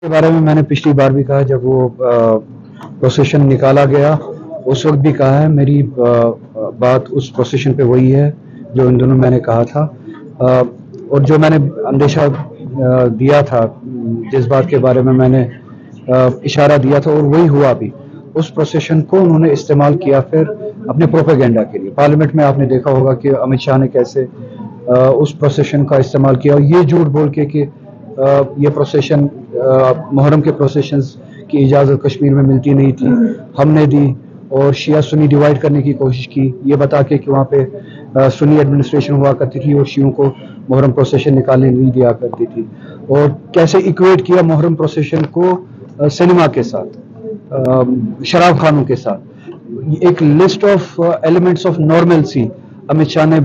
کے بارے میں نے پچھلی بار بھی کہا، جب وہ پروسیشن نکالا گیا اس وقت بھی کہا ہے، میری بات اس پروسیشن پہ وہی ہے جو ان دنوں میں نے کہا تھا، اور جو میں نے اندیشہ دیا تھا، جس بات کے بارے میں نے اشارہ دیا تھا، اور وہی ہوا بھی۔ اس پروسیشن کو انہوں نے استعمال کیا پھر اپنے پروپیگنڈا کے لیے۔ پارلیمنٹ میں آپ نے دیکھا ہوگا کہ امت شاہ نے کیسے اس پروسیشن کا استعمال کیا، اور یہ جھوٹ بول کے کہ یہ پروسیشن محرم کے پروسیشنز کی اجازت کشمیر میں ملتی نہیں تھی، ہم نے دی، اور شیعہ سنی ڈیوائڈ کرنے کی کوشش کی، یہ بتا کے کہ وہاں پہ سنی ایڈمنسٹریشن ہوا کرتی تھی اور شیعوں کو محرم پروسیشن نکالنے نہیں دیا کرتی تھی، اور کیسے ایکویٹ کیا محرم پروسیشن کو سینما کے ساتھ، شراب خانوں کے ساتھ۔ ایک list of elements of normalcy Amit Shah نے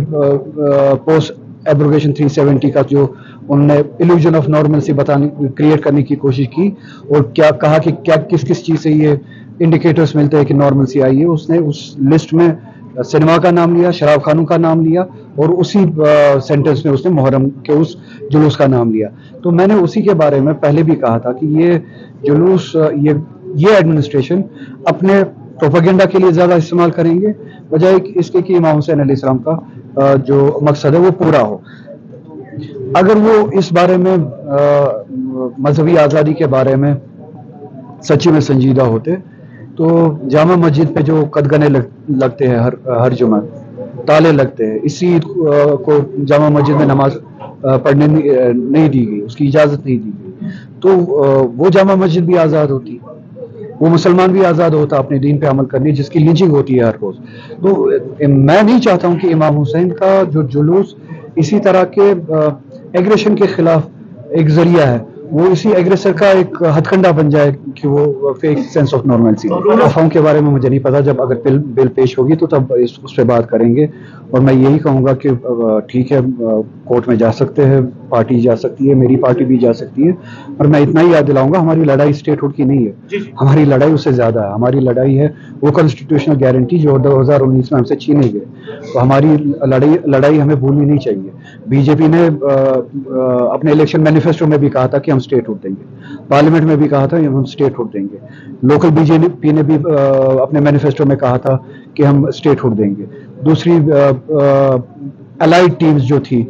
پوسٹ ایبروگیشن 370 کا جو انہوں نے ایلوژن آف نارملسی کریٹ کرنے کی کوشش کی، اور کیا کہا کہ کیا کس کس چیز سے یہ انڈیکیٹرز ملتے ہیں کہ نارملسی آئی ہے۔ اس نے اس لسٹ میں سینما کا نام لیا، شراب خانوں کا نام لیا، اور اسی سینٹنس میں اس نے محرم کے اس جلوس کا نام لیا۔ تو میں نے اسی کے بارے میں پہلے بھی کہا تھا کہ یہ جلوس، یہ ایڈمنسٹریشن اپنے پروپیگنڈا کے لیے زیادہ استعمال کریں گے، بجائے اس کے کہ امام حسین علیہ السلام کا جو مقصد ہے وہ پورا ہو۔ اگر وہ اس بارے میں مذہبی آزادی کے بارے میں سچی میں سنجیدہ ہوتے تو جامع مسجد پہ جو قدغنے لگتے ہیں ہر جمعہ، تالے لگتے ہیں، اسی کو جامع مسجد میں نماز پڑھنے نہیں دی گئی، اس کی اجازت نہیں دی گئی، تو وہ جامع مسجد بھی آزاد ہوتی، وہ مسلمان بھی آزاد ہوتا اپنے دین پہ عمل کرنے، جس کی لنچنگ ہوتی ہے ہر روز۔ تو میں نہیں چاہتا ہوں کہ امام حسین کا جو جلوس اسی طرح کے ایگریشن کے خلاف ایک ذریعہ ہے، وہ اسی ایگریسر کا ایک ہتھ کنڈا بن جائے کہ وہ فیک سینس آف نارملسی۔ افواہوں کے بارے میں مجھے نہیں پتا، جب اگر بل پیش ہوگی تو تب اس پہ بات کریں گے، اور میں یہی کہوں گا کہ ٹھیک ہے، کورٹ میں جا سکتے ہیں، پارٹی جا سکتی ہے، میری پارٹی بھی جا سکتی ہے، اور میں اتنا ہی یاد دلاؤں گا، ہماری لڑائی اسٹیٹ ہوڈ کی نہیں ہے، ہماری لڑائی اس سے زیادہ ہے۔ ہماری لڑائی ہے وہ کانسٹیٹیوشنل گارنٹی جو 2019 میں ہم سے چھینے گئے، تو ہماری لڑائی ہمیں بھولنی نہیں چاہیے۔ بی جے پی نے اپنے الیکشن مینیفیسٹو میں بھی کہا تھا کہ ہم اسٹیٹ ہوڈ دیں گے، پارلیمنٹ میں بھی کہا تھا کہ ہم اسٹیٹ ہوڈ دیں گے، لوکل بی جے پی نے بھی اپنے مینیفیسٹو میں کہا تھا کہ ہم اسٹیٹ ہوڈ دیں گے۔ دوسری الائڈ ٹیمز جو تھی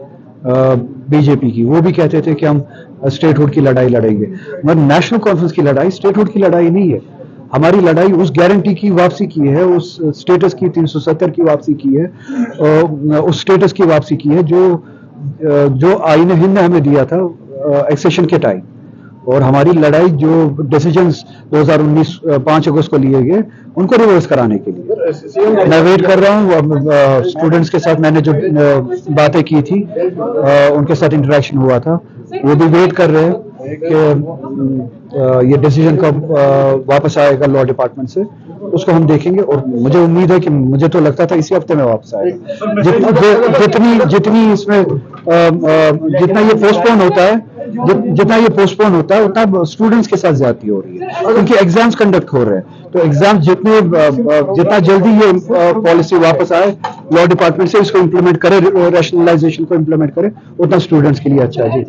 بی جے پی کی، وہ بھی کہتے تھے کہ ہم اسٹیٹ ہوڈ کی لڑائی لڑیں گے، مگر نیشنل کانفرنس کی لڑائی اسٹیٹ ہوڈ کی لڑائی نہیں ہے۔ ہماری لڑائی اس گارنٹی کی واپسی کی ہے، اس اسٹیٹس کی 370 کی واپسی کی ہے، اس اسٹیٹس کی واپسی کی ہے جو آئین ہند نے ہمیں دیا تھا ایکسیشن کے ٹائم، اور ہماری لڑائی جو ڈیسیجنز 2019 5 اگست کو لیے گئے ان کو ریورس کرانے کے لیے۔ میں ویٹ کر رہا ہوں، اسٹوڈنٹس کے ساتھ میں نے جو باتیں کی تھی، ان کے ساتھ انٹریکشن ہوا تھا، وہ بھی ویٹ کر رہے ہیں کہ یہ ڈیسیجن کب واپس آئے گا لا ڈپارٹمنٹ سے، اس کو ہم دیکھیں گے، اور مجھے امید ہے کہ مجھے تو لگتا تھا اسی ہفتے میں واپس آئے گا۔ جتنی اس میں جتنا یہ پوسٹ پون ہوتا ہے اتنا اسٹوڈنٹس کے ساتھ زیادتی ہو رہی ہے، کیونکہ ایگزامز کنڈکٹ ہو رہے ہیں، تو ایگزامز جتنا جلدی یہ پالیسی واپس آئے لا ڈپارٹمنٹ سے، اس کو امپلیمنٹ کرے، ریشنلائزیشن کو امپلیمنٹ کرے، اتنا اسٹوڈنٹس کے لیے اچھا ہے۔ جی